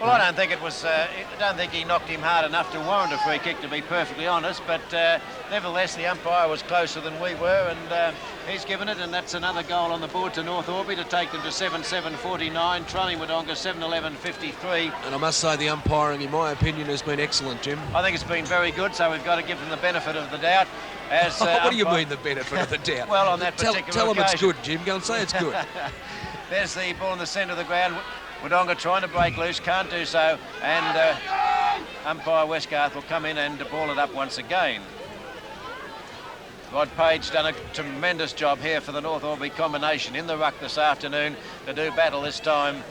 Well, I don't think it was. I don't think he knocked him hard enough to warrant a free kick, to be perfectly honest. But nevertheless, the umpire was closer than we were, and he's given it. And that's another goal on the board to North Albury to take them to 7-7-49, trailing Wodonga 7-11-53. And I must say, the umpiring, in my opinion, has been excellent, Jim. I think it's been very good. So we've got to give them the benefit of the doubt. As what do you mean, the benefit of the doubt? Well, on that particular tell them occasion. it's good, Jim. Go and say it's good. There's the ball in the centre of the ground. Wodonga trying to break loose, can't do so, and umpire Westgarth will come in and ball it up once again. Rod Page done a tremendous job here for the North Albury combination in the ruck this afternoon to do battle this time.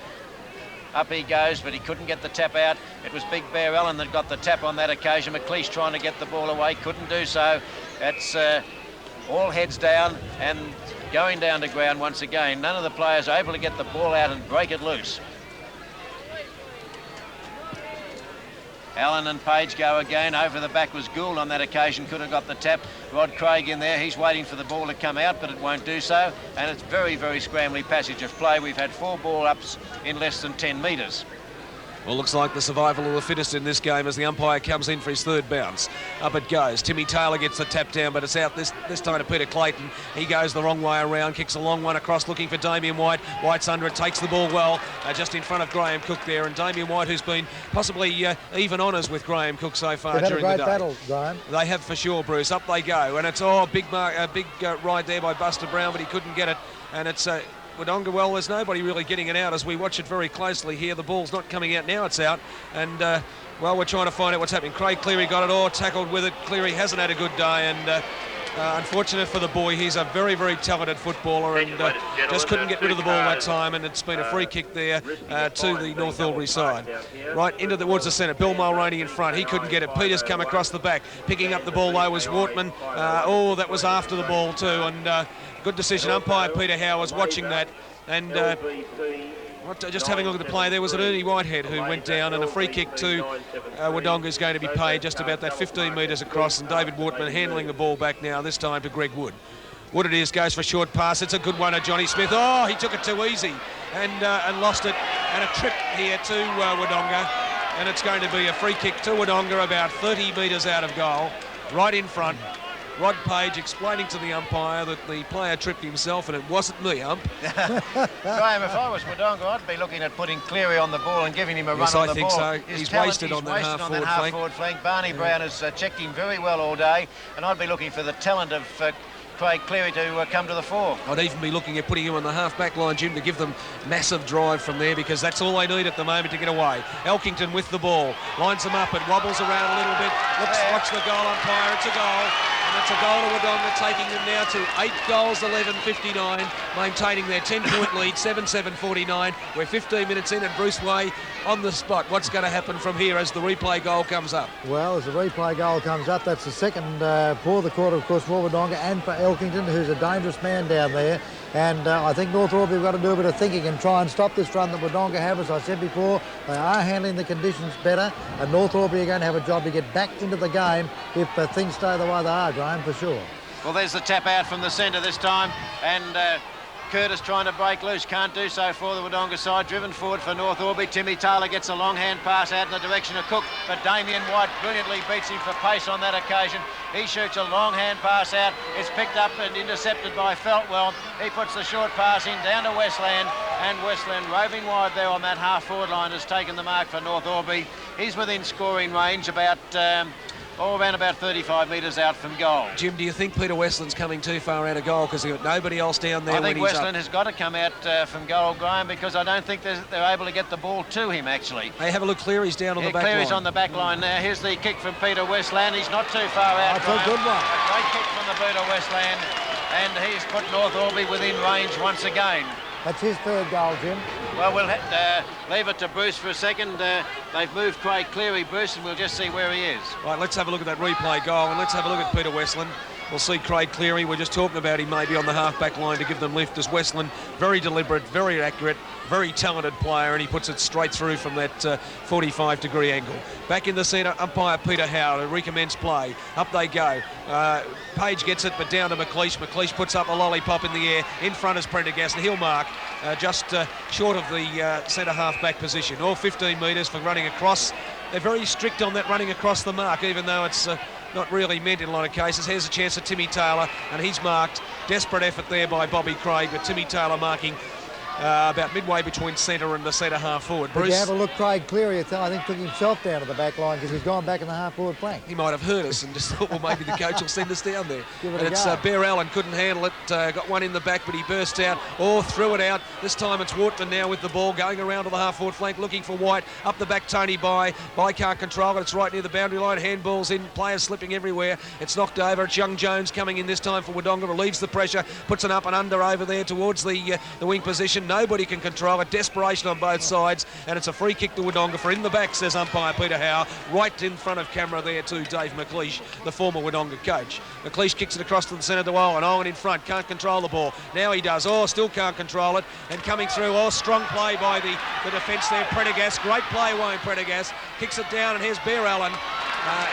Up he goes, but he couldn't get the tap out. It was Big Bear Allen that got the tap on that occasion. McLeish trying to get the ball away, couldn't do so. It's all heads down and going down to ground once again. None of the players are able to get the ball out and break it loose. Allen and Page go again. Over the back was Gould on that occasion, could have got the tap. Rod Craig in there, he's waiting for the ball to come out, but it won't do so. And it's very, very scrambly passage of play. We've had 4 ball ups in less than 10 metres. Well, looks like the survival of the fittest in this game as the umpire comes in for his third bounce. Up it goes. Timmy Taylor gets the tap down, but it's out this time to Peter Clayton. He goes the wrong way around, kicks a long one across, looking for Damien White. White's under it, takes the ball well, just in front of Graham Cook there. And Damien White, who's been possibly even honours with Graham Cook so far during the day. They've had a great battle, Graham. They have for sure, Bruce. Up they go, and it's big ride there by Buster Brown, but he couldn't get it. And it's Wodonga, well, there's nobody really getting it out as we watch it very closely here. The ball's not coming out now, it's out. And, well, we're trying to find out what's happening. Craig Cleary got it all, tackled with it. Cleary hasn't had a good day, and unfortunate for the boy. He's a very, very talented footballer and just couldn't get rid of the ball that time, and it's been a free kick there to the North Albury side. Right into towards the centre. Bill Mulroney in front. He couldn't get it. Peters come across the back. Picking up the ball, though, was Wortman. That was after the ball, too, and good decision. Umpire Peter Howe was watching that, and just having a look at the play, there was an Ernie Whitehead who went down, and a free kick to Wodonga is going to be paid just about that 15 metres across, and David Wortman handling the ball back now, this time to Greg Wood. Wood it is, goes for a short pass. It's a good one to Johnny Smith. Oh, he took it too easy and lost it, and a trip here to Wodonga, and it's going to be a free kick to Wodonga about 30 metres out of goal, right in front. Rod Page explaining to the umpire that the player tripped himself and it wasn't me, ump. Graham, if I was Wodonga, I'd be looking at putting Cleary on the ball and giving him a run on the ball. Yes, I think so. He's wasted on that half-forward flank. Barney Brown has checked him very well all day, and I'd be looking for the talent of Craig Cleary to come to the fore. I'd even be looking at putting him on the half-back line, Jim, to give them massive drive from there, because that's all they need at the moment to get away. Elkington with the ball, lines them up, it wobbles around a little bit. Watch the goal umpire, it's a goal. And it's a goal to Wodonga, taking them now to 8 goals, 11-59, maintaining their 10-point lead, 7-7-49. We're 15 minutes in, and Bruce Way on the spot. What's going to happen from here as the replay goal comes up? Well, as the replay goal comes up, that's the second for the quarter, of course, for Wodonga and for Elkington, who's a dangerous man down there. And I think North Albury have got to do a bit of thinking and try and stop this run that Wodonga have. As I said before, they are handling the conditions better, and North Albury are going to have a job to get back into the game if things stay the way they are, Graham, for sure. Well, there's the tap out from the centre this time, and Curtis trying to break loose, can't do so for the Wodonga side. Driven forward for North Albury. Timmy Taylor gets a long hand pass out in the direction of Cook, but Damien White brilliantly beats him for pace on that occasion. He shoots a long hand pass out. It's picked up and intercepted by Feltwell. He puts the short pass in down to Westland, and Westland roving wide there on that half-forward line has taken the mark for North Albury. He's within scoring range, about around about 35 metres out from goal. Jim, do you think Peter Westland's coming too far out of goal because they've got nobody else down there? I think Westland has got to come out from goal, Graham, because I don't think they're able to get the ball to him, actually. Hey, have a look. Cleary's down on the back line. Cleary's on the back line now. Here's the kick from Peter Westland. He's not too far out, That's a good one. A great kick from the boot of Westland, and he's put North Albury within range once again. That's his third goal, Jim. Well, we'll leave it to Bruce for a second. They've moved Craig Cleary, Bruce, and we'll just see where he is. Right, let's have a look at that replay goal, and let's have a look at Peter Westland. We'll see Craig Cleary. We're just talking about him maybe on the half-back line to give them lift as Westland, very deliberate, very accurate, very talented player, and he puts it straight through from that 45-degree angle. Back in the centre, umpire Peter Howe to recommence play. Up they go. Page gets it, but down to McLeish. McLeish puts up a lollipop in the air. In front is Prendergast, and he'll mark just short of the centre half-back position. All 15 metres for running across. They're very strict on that running across the mark, even though it's not really meant in a lot of cases. Here's a chance at Timmy Taylor, and he's marked. Desperate effort there by Bobby Craig, but Timmy Taylor marking about midway between centre and the centre half forward. Bruce, did you have a look? Craig Cleary, I think, took himself down to the back line because he's gone back in the half forward flank. he might have heard us and just thought, well, maybe the coach will send us down there. Give it and a it's go. Bear Allen couldn't handle it. Got one in the back, but he burst out. Threw it out. This time it's Wharton now with the ball going around to the half forward flank, looking for White. Up the back, Tony By can't control it. It's right near the boundary line. Handballs in. Players slipping everywhere. It's knocked over. It's Young Jones coming in this time for Wodonga. Relieves the pressure. Puts it up and under over there towards the wing position. Nobody can control it. Desperation on both sides, and it's a free kick to Wodonga for in the back, says umpire Peter Howe. Right in front of camera there to Dave McLeish, the former Wodonga coach. McLeish kicks it across to the centre to Owen. Owen in front, can't control the ball. Now he does. Still can't control it. And coming through, strong play by the defence there. Prendergast, great play, Wayne Prendergast. Kicks it down, and here's Bear Allen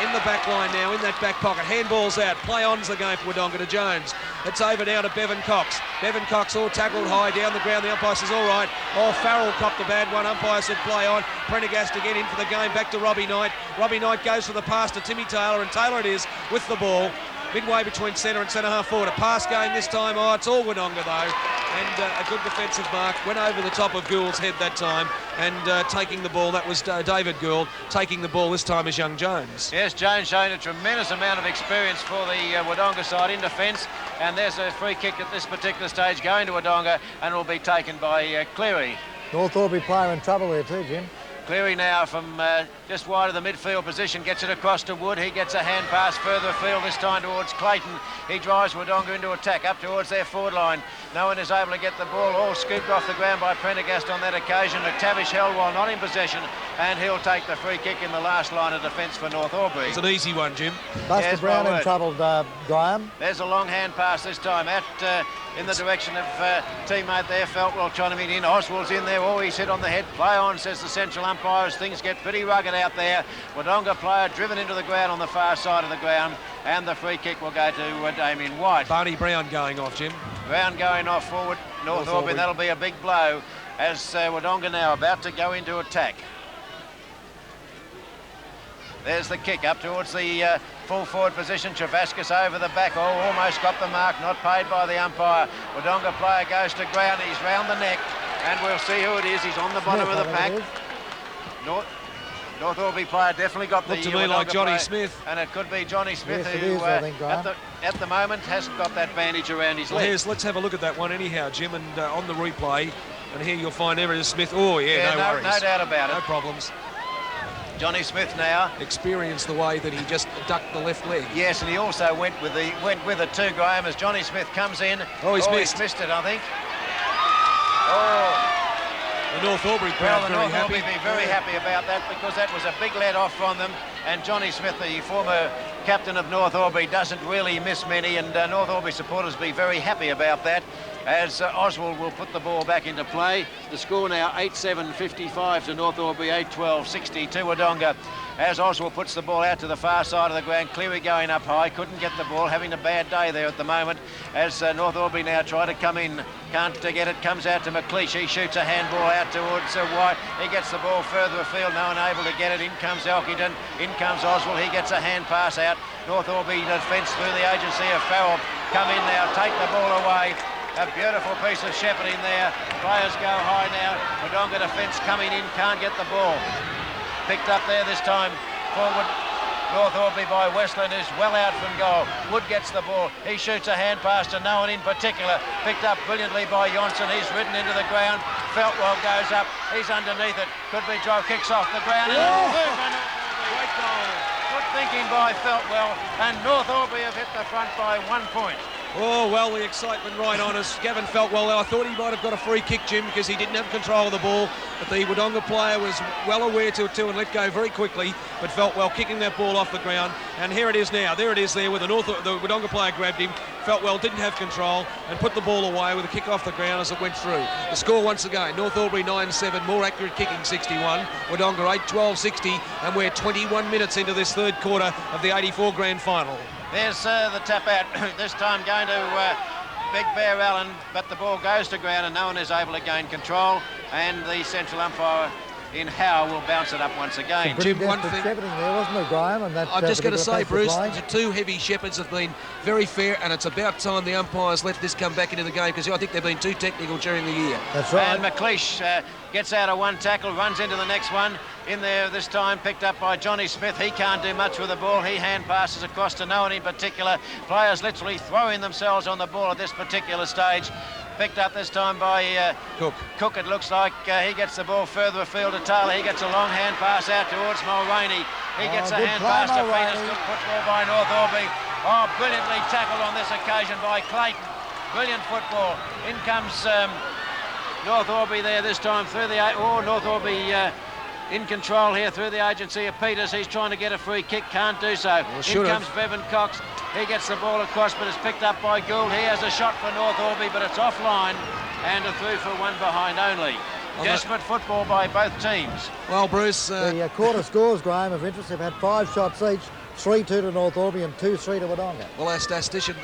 in the back line now, in that back pocket. Handball's out. Play on's the game for Wodonga to Jones. It's over now to Bevan Cox. Bevan Cox all tackled high down the ground. The umpire says, all right. Farrell copped a bad one. Umpire said, play on. Prendergast to get in for the game. Back to Robbie Knight. Robbie Knight goes for the pass to Timmy Taylor, and Taylor it is with the ball. Midway between centre and centre half forward. A pass game this time. It's all Wodonga though. And a good defensive mark. Went over the top of Gould's head that time. And taking the ball, that was David Gould. Taking the ball this time is Young Jones. Yes, Jones showing a tremendous amount of experience for the Wodonga side in defence. And there's a free kick at this particular stage going to Wodonga, and it will be taken by Cleary. North Albury player in trouble there too, Jim. Cleary now from just wide of the midfield position, gets it across to Wood. He gets a hand pass further afield, this time towards Clayton. He drives Wodonga into attack, up towards their forward line. No one is able to get the ball, all scooped off the ground by Prendergast on that occasion. McTavish held while not in possession, and he'll take the free kick in the last line of defence for North Albury. It's an easy one, Jim. Buster Yes, Brown well in trouble, Graham. There's a long hand pass this time in the direction of teammate there, Feltwell trying to meet in. Oswald's in there, he's hit on the head. Play on, says the central umpire, as things get pretty rugged out there. Wodonga player driven into the ground on the far side of the ground, and the free kick will go to Damien White. Barney Brown going off, Jim. Brown going off forward, North Albury. That'll be a big blow as Wodonga now about to go into attack. There's the kick up towards the full forward position. Travascus over the back. Almost got the mark. Not paid by the umpire. Wodonga player goes to ground. He's round the neck. And we'll see who it is. He's on the bottom of the pack. North Albury player definitely got the... Looked to me like Johnny player, Smith. And it could be Johnny Smith, Yes, who it is, I think, at the moment hasn't got that bandage around his leg. Let's have a look at that one anyhow, Jim, and on the replay. And here you'll find Everett Smith. No worries. No doubt about it. No problems. Johnny Smith now Experienced the way that he just ducked the left leg. Yes, and he also went with it too, Graham, as Johnny Smith comes in. He's missed it, I think. The North Albury crowd Well, the North Albury be very happy about that, because that was a big let off from them. And Johnny Smith, the former captain of North Albury, doesn't really miss many, and North Albury supporters be very happy about that, as Oswald will put the ball back into play. The score now 8-7-55 to North Albury, 8-12-60 to Wodonga. As Oswald puts the ball out to the far side of the ground, Cleary going up high, couldn't get the ball, having a bad day there at the moment, as North Albury now try to come in, can't get it, comes out to McLeish, he shoots a handball out towards White, he gets the ball further afield, no one able to get it, in comes Elkington, in comes Oswald, he gets a hand pass out, North Albury defence through the agency of Farrell, come in now, take the ball away. A beautiful piece of shepherding there. Players go high now. Wodonga defence coming in, can't get the ball. Picked up there this time. Forward North Albury by Westland, who's well out from goal. Wood gets the ball. He shoots a hand pass to no one in particular. Picked up brilliantly by Johnson. He's ridden into the ground. Feltwell goes up. He's underneath it. Could be draw, kicks off the ground. And great goal. Good thinking by Feltwell. And North Albury have hit the front by 1 point. Oh, well, the excitement right on us. Gavin Feltwell, I thought he might have got a free kick, Jim, because he didn't have control of the ball, but the Wodonga player was well aware to and let go very quickly, but Feltwell kicking that ball off the ground, and here it is now. There it is there where the Wodonga player grabbed him. Feltwell didn't have control and put the ball away with a kick off the ground as it went through. The score once again, North Albury 9-7, more accurate kicking 61, Wodonga 8-12-60, and we're 21 minutes into this third quarter of the 84 grand final. There's the tap out, this time going to Big Bear Allen, but the ball goes to ground and no one is able to gain control, and the central umpire in Howe will bounce it up once again. Jim, one thing shepherding there, wasn't it, Graham? And that, I'm just going to say, Bruce, line. the two heavy shepherds have been very fair, and it's about time the umpires let this come back into the game, because I think they've been too technical during the year. That's right. And McLeish gets out of one tackle, runs into the next one. In there this time, picked up by Johnny Smith. He can't do much with the ball. He hand passes across to no one in particular. Players literally throwing themselves on the ball at this particular stage. Picked up this time by Cook, it looks like. He gets the ball further afield to Taylor. He gets a long hand pass out towards Mulroney. He gets a hand pass to Peters. Good football by North Albury. Oh, brilliantly tackled on this occasion by Clayton. Brilliant football. In comes North Albury there this time through the... Oh, North Albury in control here through the agency of Peters. He's trying to get a free kick, can't do so. In comes Bevan Cox. He gets the ball across, but it's picked up by Gould. He has a shot for North Albury, but it's offline, and a through for one behind only. Desperate football by both teams. Well, Bruce... the quarter scores, Graham, of interest, have had 5 shots each. 3-2 to North Albury and 2-3 to Wodonga. Well, our statistician...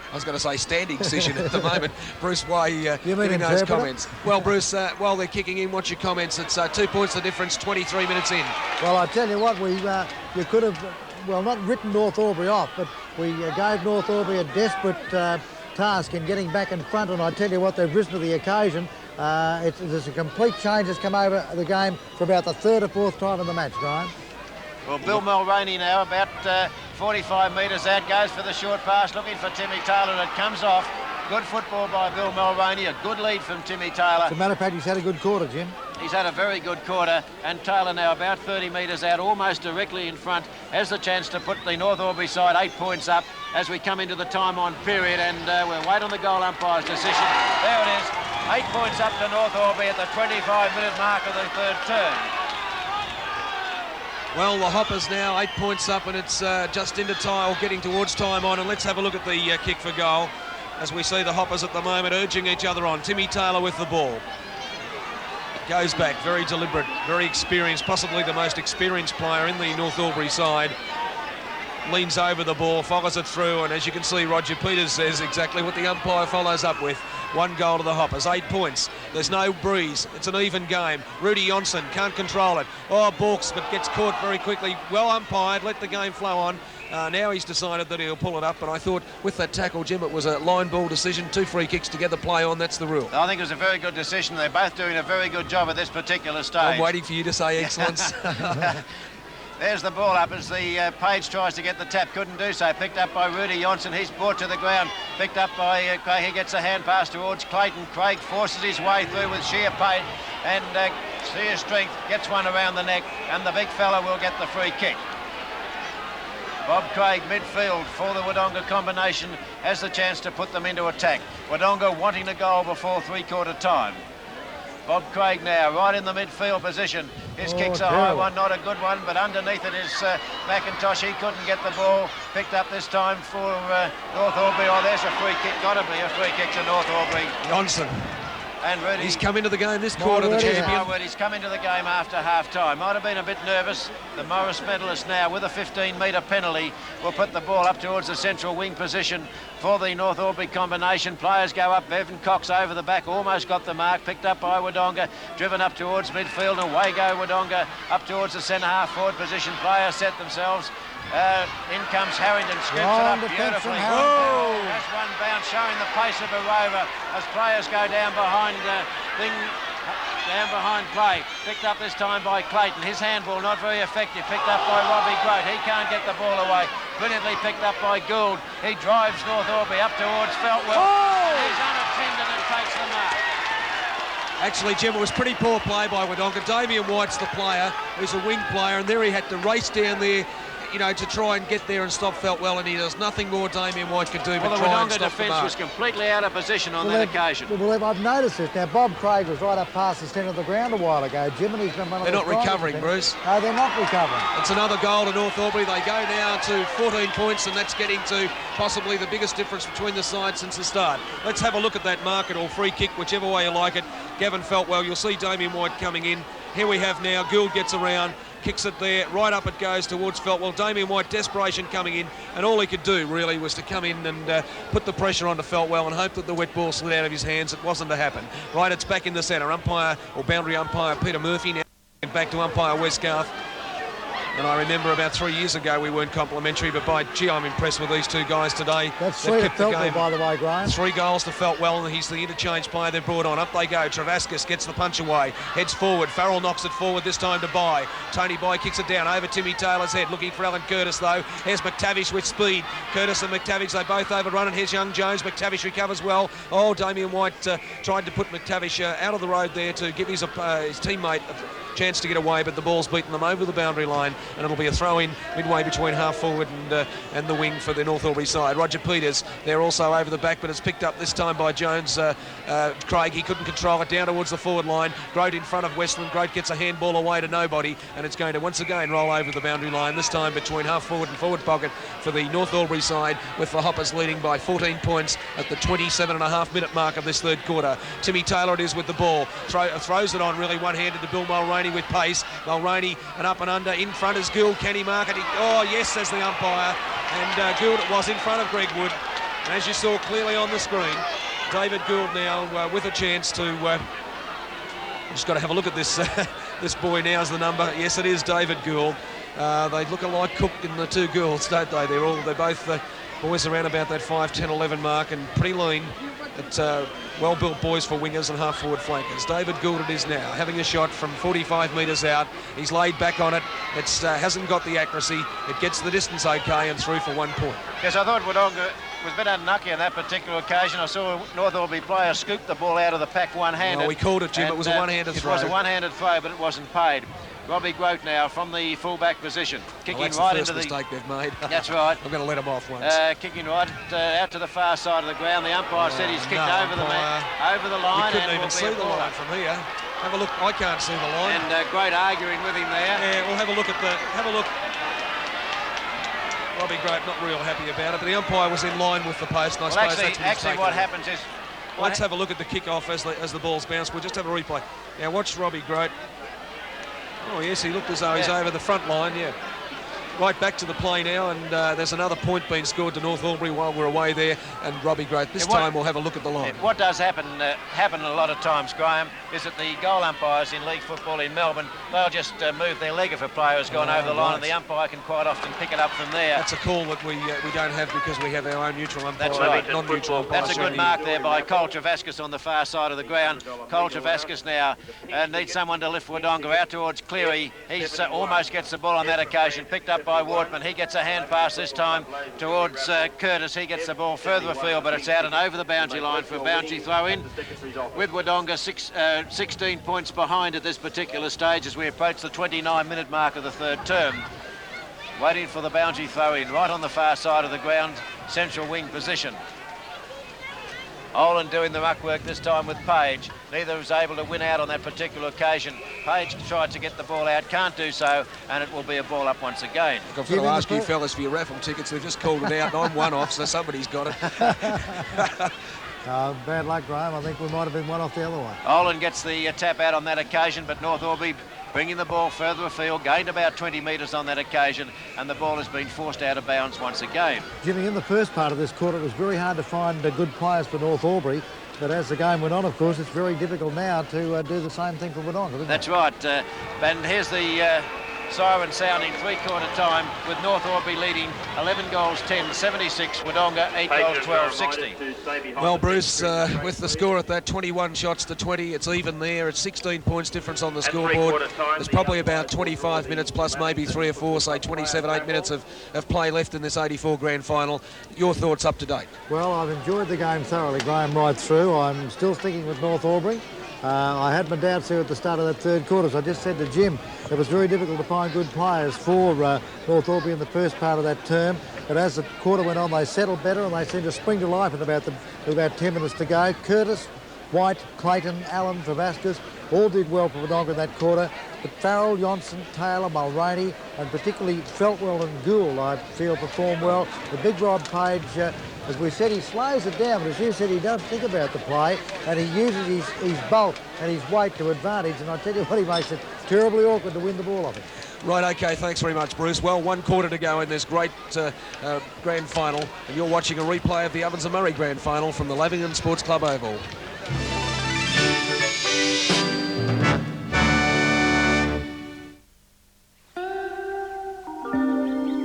I was going to say standing session at the moment. Bruce, why giving those comments? Well, Bruce, while they're kicking in, what's your comments? It's 2 points the difference, 23 minutes in. Well, I tell you what, you could have, well, not written North Albury off, but we gave North Albury a desperate task in getting back in front, and I tell you what, they've risen to the occasion. There's a complete change that's come over the game for about the 3rd or 4th time in the match, Graham. Well, Bill Mulroney now about 45 metres out, goes for the short pass, looking for Timmy Taylor, and it comes off. Good football by Bill Mulroney, a good lead from Timmy Taylor. As a matter of fact, he's had a good quarter, Jim. He's had a very good quarter, and Taylor now about 30 metres out, almost directly in front, has the chance to put the North Albury side 8 points up as we come into the time-on period, and we'll wait on the goal umpire's decision. There it is, 8 points up to North Albury at the 25-minute mark of the 3rd turn. Well, the Hoppers now 8 points up, and it's just into time, or getting towards time on, and let's have a look at the kick for goal as we see the Hoppers at the moment urging each other on. Timmy Taylor with the ball. Goes back, very deliberate, very experienced, possibly the most experienced player in the North Albury side. Leans over the ball, follows it through, and as you can see, Roger Peters says exactly what the umpire follows up with. 1 goal to the Hoppers, 8 points. There's no breeze. It's an even game. Rudy Johnson can't control it. Oh, balks, but gets caught very quickly. Well umpired, let the game flow on. Now he's decided that he'll pull it up, but I thought with that tackle, Jim, it was a line ball decision. 2 free kicks to get the play on. That's the rule. I think it was a very good decision. They're both doing a very good job at this particular stage. I'm waiting for you to say excellence. There's the ball up as the Page tries to get the tap, couldn't do so. Picked up by Rudy Johnson, he's brought to the ground. Picked up by Craig, he gets a hand pass towards Clayton. Craig forces his way through with sheer pain and sheer strength, gets one around the neck, and the big fella will get the free kick. Bob Craig, midfield for the Wodonga combination, has the chance to put them into attack. Wodonga wanting the goal before 3/4 time. Bob Craig now, right in the midfield position. His kick's a high one, not a good one, but underneath it is McIntosh. He couldn't get the ball. Picked up this time for North Albury. Oh, there's a free kick. Got to be a free kick to North Albury. Johnson. And Rudy, he's come into the game this quarter, the champion. He's come into the game after half-time. Might have been a bit nervous. The Morris medalist now, with a 15-metre penalty, will put the ball up towards the central wing position for the North Albury combination. Players go up. Bevan Cox over the back, almost got the mark. Picked up by Wodonga, driven up towards midfield, and away go Wodonga up towards the centre-half forward position. Players set themselves. In comes Harrington, scoops it up beautifully. That's one bounce, showing the pace of a rover as players go down behind down behind play. Picked up this time by Clayton. His handball not very effective. Picked up by Robbie Grote. He can't get the ball away. Brilliantly picked up by Gould. He drives North Albury up towards Feltwell. And he's unattended and takes the mark. Actually, Jim, it was pretty poor play by Wodonga. Damien White's the player, who's a wing player, and there he had to race down there. you know, to try and get there and stop Feltwell, and he does nothing more Damien White could do Well, but the try and Wodonga stop the defence mark. was completely out of position on that occasion. Well, I've noticed this. Now, Bob Craig was right up past the centre of the ground a while ago, Jim, and he's been one of They're not recovering, Bruce. No, they're not recovering. It's another goal to North Albury. They go now to 14 points, and that's getting to possibly the biggest difference between the sides since the start. Let's have a look at that market or free kick, whichever way you like it. Gavin Feltwell, you'll see Damien White coming in. Here we have now, Gould gets around, kicks it there, right up it goes towards Feltwell. Damien White, desperation coming in, and all he could do really was to come in and put the pressure onto Feltwell and hope that the wet ball slid out of his hands. It wasn't to happen. Right, it's back in the centre. Umpire, or boundary umpire, Peter Murphy now back to umpire Westgarth. And I remember about 3 years ago we weren't complimentary, but by gee, I'm impressed with these two guys today. That's sweet of Feltwell, by the way, Graham. 3 goals to Feltwell, and he's the interchange player they've brought on. Up they go. Travaskis gets the punch away, heads forward. Farrell knocks it forward, this time to Bye. Tony Bye kicks it down over Timmy Taylor's head, looking for Alan Curtis though. Here's McTavish with speed. Curtis and McTavish, they both overrun, and here's young Jones. McTavish recovers well. Oh, Damien White tried to put McTavish out of the road there to give his teammate a chance to get away, but the ball's beaten them over the boundary line, and it'll be a throw-in midway between half forward and the wing for the North Albury side. Roger Peters, they're also over the back, but it's picked up this time by Jones. Craig, he couldn't control it down towards the forward line. Grote in front of Westland. Grote gets a handball away to nobody, and it's going to once again roll over the boundary line, this time between half forward and forward pocket for the North Albury side, with the Hoppers leading by 14 points at the 27.5-minute mark of this third quarter. Timmy Taylor it is with the ball. Throws it on really one-handed to Bill Mulroney with pace. Mulroney and up and under. In front is Gould. Can he mark it? Oh, yes, says the umpire. And Gould it was in front of Greg Wood. And as you saw clearly on the screen, David Gould now with a chance to... just got to have a look at this this boy now as the number. Yes, it is David Gould. They look alike Cook in the two Goulds, don't they? They're both boys around about that 5, 10, 11 mark, and pretty lean. It's well-built boys for wingers and half-forward flankers. David Gould it is now, having a shot from 45 metres out. He's laid back on it. It hasn't got the accuracy. It gets the distance okay and through for 1 point. Yes, I thought Wodonga was a bit unlucky on that particular occasion. I saw North Albury player scoop the ball out of the pack one-handed. Oh, we called it, Jim. It was a one-handed throw. It was a one-handed throw, but it wasn't paid. Robbie Grote now from the full-back position, kicking that's right the first into the mistake they've made. That's right. I'm going to let him off once. Kicking right out to the far side of the ground. The umpire said he's kicked over the line. You couldn't even see the line from here. Have a look. I can't see the line. And Grote arguing with him there. Yeah, we'll have a look at the. Have a look. Robbie Grote not real happy about it, but the umpire was in line with the post. And I suppose that's actually what happens is. Let's have a look at the kick-off as the ball's bounced. We'll just have a replay. Now watch Robbie Grote. Oh, yes, he looked as though he's over the front line, yeah. Right back to the play now, and there's another point being scored to North Albury while we're away there, and Robbie Grote. This time we'll have a look at the line. What does happen a lot of times, Graham, is that the goal umpires in league football in Melbourne, they'll just move their leg if a player has gone over the line, and the umpire can quite often pick it up from there. That's a call that we don't have because we have our own neutral umpire. That's right. Non-neutral umpire. That's a good mark there by Cole Travaskis on the far side of the ground. Cole Travaskis now needs someone to lift Wodonga out towards Cleary. He almost gets the ball on that occasion, picked up by Wortman. He gets a hand pass this time towards Curtis. He gets the ball further afield, but it's out and over the boundary line for a boundary throw in. With Wodonga 16 points behind at this particular stage as we approach the 29-minute mark of the third term. Waiting for the boundary throw in right on the far side of the ground, central wing position. Olin doing the ruck work this time with Page. Neither was able to win out on that particular occasion. Page tried to get the ball out, can't do so, and it will be a ball up once again. I've got to ask you fellas for your raffle tickets. They've just called it out, and I'm one off, so somebody's got it. Bad luck, Graham. I think we might have been one off the other way. Olin gets the tap out on that occasion, but North Albury bringing the ball further afield, gained about 20 metres on that occasion, and the ball has been forced out of bounds once again. Jimmy, in the first part of this quarter, it was very hard to find good players for North Albury, but as the game went on, of course, it's very difficult now to do the same thing for Wodonga. That's right. And here's the siren sounding three-quarter time with North Albury leading 11 goals 10 76, Wodonga 8 goals 12 60. Well, Bruce, with the score at that 21 shots to 20, it's even there. It's 16 points difference on the scoreboard. There's probably about 25 minutes plus maybe 3 or 4, say 27, 8 minutes of play left in this 84 grand final. Your thoughts up to date? Well, I've enjoyed the game thoroughly, Graham, right through. I'm still sticking with North Albury. I had my doubts there at the start of that third quarter, so I just said to Jim it was very difficult to find good players for North Albury in the first part of that term. But as the quarter went on, they settled better and they seemed to spring to life with about 10 minutes to go. Curtis, White, Clayton, Allen, Travascus all did well for Wodonga in that quarter. But Farrell, Johnson, Taylor, Mulroney, and particularly Feltwell and Gould, I feel, performed well. The big Rob Page, as we said, he slows it down, but as you said, he doesn't think about the play, and he uses his bulk and his weight to advantage, and I tell you what, he makes it terribly awkward to win the ball off him. Right, OK, thanks very much, Bruce. Well, 1 quarter to go in this great grand final, and you're watching a replay of the Ovens and Murray grand final from the Lavington Sports Club Oval.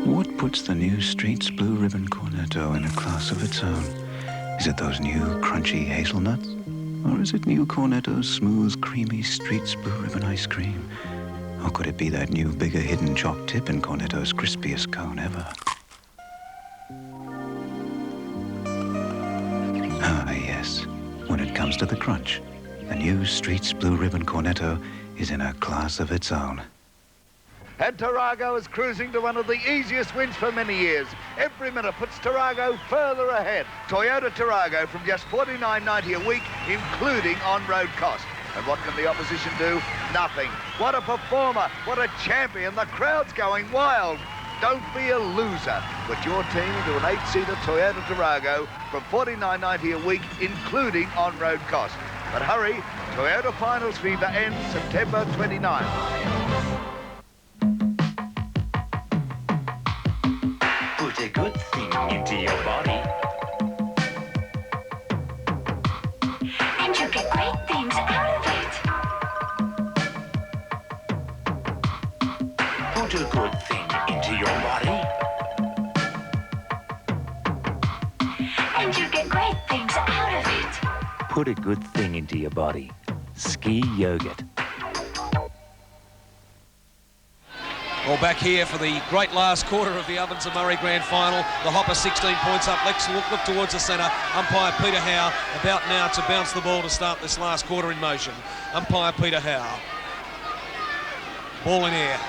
What puts the new Streets Blue Ribbon Cornetto in a class of its own? Is it those new crunchy hazelnuts? Or is it new Cornetto's smooth, creamy Streets Blue Ribbon ice cream? Or could it be that new, bigger hidden chalk tip in Cornetto's crispiest cone ever? Ah, yes. When it comes to the crunch, the new Streets Blue Ribbon Cornetto is in a class of its own. And Tarago is cruising to one of the easiest wins for many years. Every minute puts Tarago further ahead. Toyota Tarago from just $49.90 a week, including on-road cost. And what can the opposition do? Nothing. What a performer. What a champion. The crowd's going wild. Don't be a loser. Put your team into an 8-seater Toyota Tarago from $49.90 a week, including on-road cost. But hurry, Toyota Finals Fever ends September 29th. Put a good thing into your body, and you get great things out of it. put a good thing into your body, And you get great things out of it. put a good thing into your body. Ski yogurt. Well, back here for the great last quarter of the Ovens and Murray Grand Final. The Hopper 16 points up. Lex look towards the centre. Umpire Peter Howe about now to bounce the ball to start this last quarter in motion. Umpire Peter Howe. Ball in air.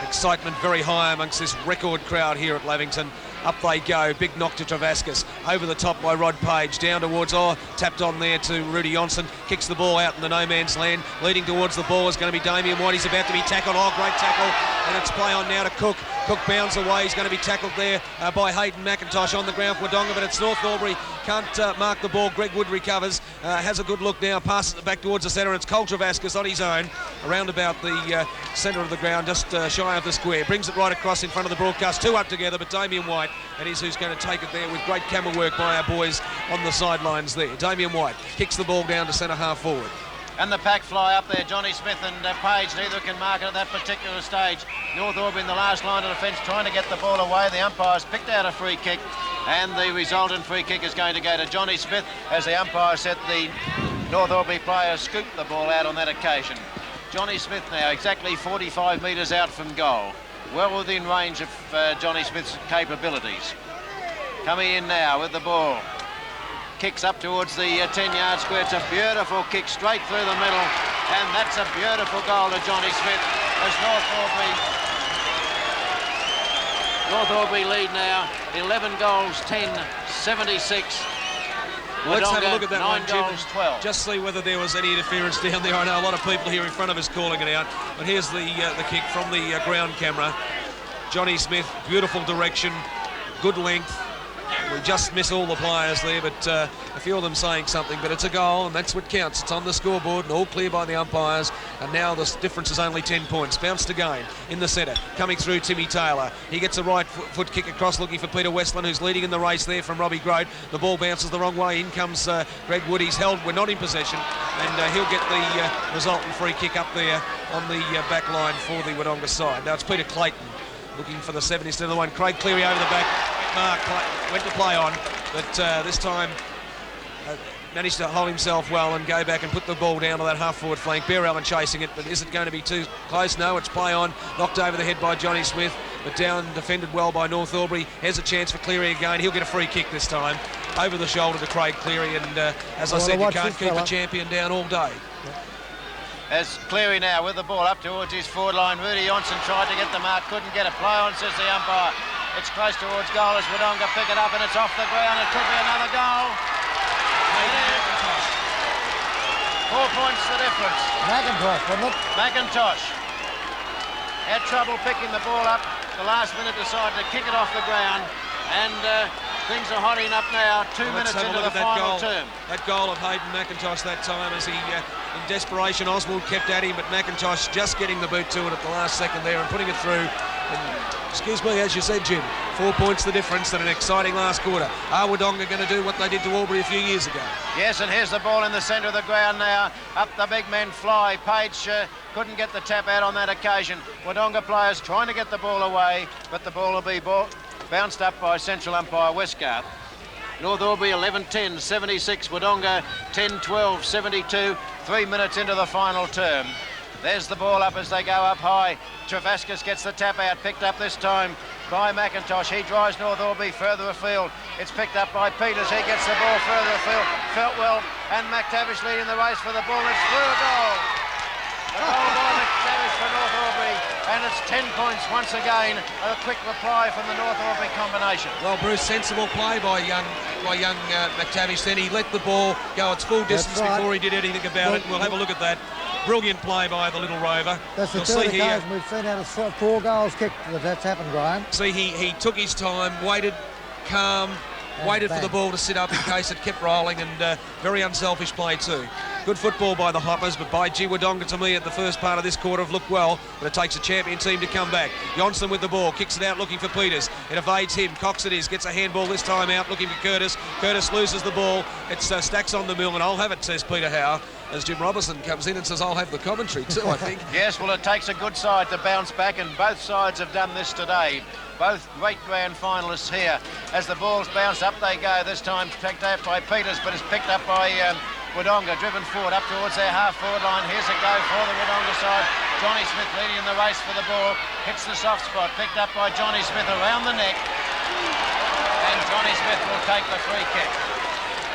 Excitement very high amongst this record crowd here at Lavington. Up they go. Big knock to Travascus. Over the top by Rod Page. Down towards, tapped on there to Rudy Johnson. Kicks the ball out in the no man's land. Leading towards the ball is going to be Damien White. He's about to be tackled. Oh, great tackle. And it's play on now to Cook. Cook bounds away. He's going to be tackled there by Hayden McIntosh on the ground for Wodonga, but it's North Albury. Can't mark the ball. Greg Wood recovers. Has a good look now. Passes it back towards the centre. It's Cole Travascus on his own. Around about the centre of the ground, just shy of the square. Brings it right across in front of the broadcast. Two up together, but Damien White, and is who's going to take it there with great camera work by our boys on the sidelines there. Damien White kicks the ball down to centre half forward. And the pack fly up there. Johnny Smith and Page, neither can mark it at that particular stage. North Albury in the last line of defence trying to get the ball away. The umpire's picked out a free kick, and the resultant free kick is going to go to Johnny Smith as the umpire said the North Albury player scooped the ball out on that occasion. Johnny Smith now exactly 45 metres out from goal. Well within range of Johnny Smith's capabilities. Coming in now with the ball. Kicks up towards the 10-yard square. It's a beautiful kick straight through the middle, and that's a beautiful goal to Johnny Smith as North Albury lead now 11 goals 10-76. Let's have a look at that 9 one, Jim. goals 12. Just see whether there was any interference down there. I know a lot of people here in front of us calling it out, but here's the kick from the ground camera. Johnny Smith, beautiful direction, good length. We just miss all the players there, but a few of them saying something, but it's a goal, and that's what counts. It's on the scoreboard, and all clear by the umpires, and now the difference is only 10 points. Bounced again in the centre, coming through Timmy Taylor. He gets a right foot kick across, looking for Peter Westland, who's leading in the race there from Robbie Grote. The ball bounces the wrong way. In comes Greg Wood. He's held. We're not in possession, and he'll get the resultant free kick up there on the back line for the Wodonga side. Now it's Peter Clayton looking for the 7 instead of the 1. Craig Cleary over the back. Mark went to play on, but this time managed to hold himself well and go back and put the ball down to that half-forward flank. Bear Allen chasing it, but is it going to be too close? No, it's play on. Knocked over the head by Johnny Smith, but down, defended well by North Albury. Here's a chance for Cleary again. He'll get a free kick this time. over the shoulder to Craig Cleary, and as I said, you can't keep a champion down all day. As Cleary now with the ball up towards his forward line. Rudy Johnson tried to get the mark, couldn't get it. Play on, says the umpire. It's close towards goal as Wodonga pick it up, and it's off the ground. It could be another goal. 4 points the difference. McIntosh, wasn't it? McIntosh had trouble picking the ball up. The last minute decided to kick it off the ground, and things are hotting up now. 2 minutes into the final term. That goal of Hayden McIntosh that time, as he, in desperation, Oswald kept at him, but McIntosh just getting the boot to it at the last second there and putting it through. And, excuse me, as you said, Jim, 4 points the difference and an exciting last quarter. Are Wodonga going to do what they did to Albury a few years ago? Yes, and here's the ball in the centre of the ground now. Up the big men fly. Page couldn't get the tap out on that occasion. Wodonga players trying to get the ball away, but the ball will be bounced up by central umpire Westgarth. North Albury 11-10, 76. Wodonga 10-12, 72. 3 minutes into the final term. There's the ball up as they go up high. Travascus gets the tap out, picked up this time by McIntosh. He drives North Albury further afield. It's picked up by Peters. He gets the ball further afield. Feltwell and McTavish leading the race for the ball. It's through a goal. The goal by McTavish for North Albury, and it's 10 points once again. A quick reply from the North Albury combination. Well, Bruce, sensible play by young McTavish. Then he let the ball go its full distance before he did anything about it. We'll have a look at that. Brilliant play by the little rover. That's the third occasion we've seen out of 4 goals kicked that's happened, Graham. See, he took his time, waited, calm, waited for the ball to sit up in case it kept rolling, and very unselfish play too. Good football by the Hoppers, but by Wodonga, to me, at the first part of this quarter have looked well, but it takes a champion team to come back. Johnson with the ball, kicks it out looking for Peters. It evades him. Cox it is, gets a handball this time out, looking for Curtis. Curtis loses the ball. It's Stacks on the mill, and I'll have it, says Peter Howe, as Jim Robertson comes in and says, I'll have the commentary too, I think. Yes, well, it takes a good side to bounce back, and both sides have done this today. Both great grand finalists here. As the balls bounce, up they go. This time picked up by Peters, but it's picked up by Wodonga, driven forward up towards their half-forward line. Here's a go for the Wodonga side. Johnny Smith leading in the race for the ball. Hits the soft spot, picked up by Johnny Smith around the neck. And Johnny Smith will take the free kick.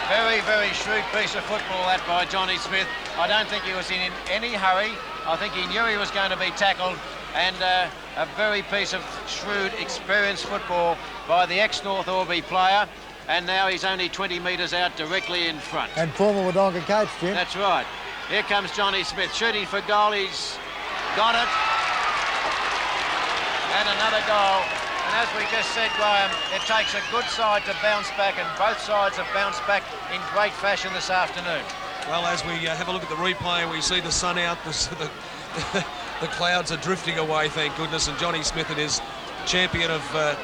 Very, very shrewd piece of football that by Johnny Smith. I don't think he was in any hurry. I think he knew he was going to be tackled, and a very piece of shrewd, experienced football by the ex-North Albury player. And now he's only 20 metres out directly in front. And former Wodonga coach, Jim. That's right. Here comes Johnny Smith shooting for goal. He's got it. And another goal. And as we just said, Graham, it takes a good side to bounce back, and both sides have bounced back in great fashion this afternoon. Well, as we have a look at the replay, we see the sun out, the clouds are drifting away, thank goodness, and Johnny Smith, it is champion of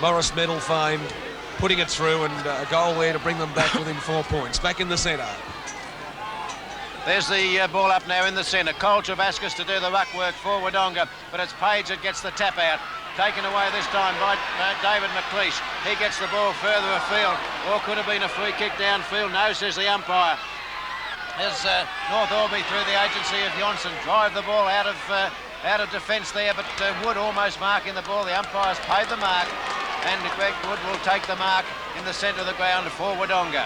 Morris Medal fame, putting it through, and a goal there to bring them back within 4 points. Back in the centre. There's the ball up now in the centre. Cole Travascus to do the ruck work for Wodonga, but it's Page that gets the tap out. Taken away this time by David McLeish. He gets the ball further afield, or could have been a free kick downfield. No, says the umpire. As North Albury, through the agency of Johnson, drive the ball out of defence there, but Wood almost marking the ball. The umpires paid the mark, and Greg Wood will take the mark in the centre of the ground for Wodonga.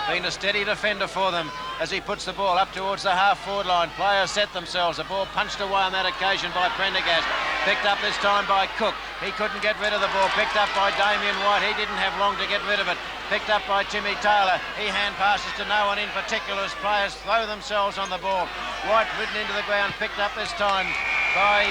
Been a steady defender for them as he puts the ball up towards the half-forward line. Players set themselves. The ball punched away on that occasion by Prendergast. Picked up this time by Cook. He couldn't get rid of the ball. Picked up by Damien White. He didn't have long to get rid of it. Picked up by Timmy Taylor. He hand passes to no one in particular as players throw themselves on the ball. White ridden into the ground. Picked up this time by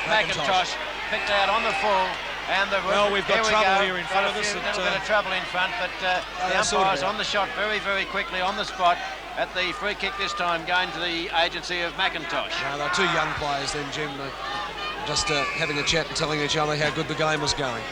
McIntosh. Picked out on the full. And well, we've got trouble here in front of us. A little bit of trouble in front, but the umpire's on the shot very, very quickly on the spot at the free kick this time, going to the agency of McIntosh. No, they're two young players then, Jim. Just having a chat and telling each other how good the game was going.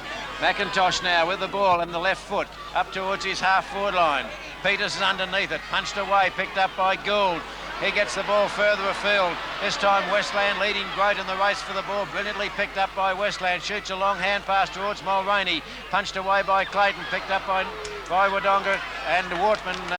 McIntosh now with the ball in the left foot, up towards his half-forward line. Peters is underneath it, punched away, picked up by Gould. He gets the ball further afield. This time Westland leading great in the race for the ball. Brilliantly picked up by Westland. Shoots a long hand pass towards Mulroney. Punched away by Clayton. Picked up by Wodonga and Wortman.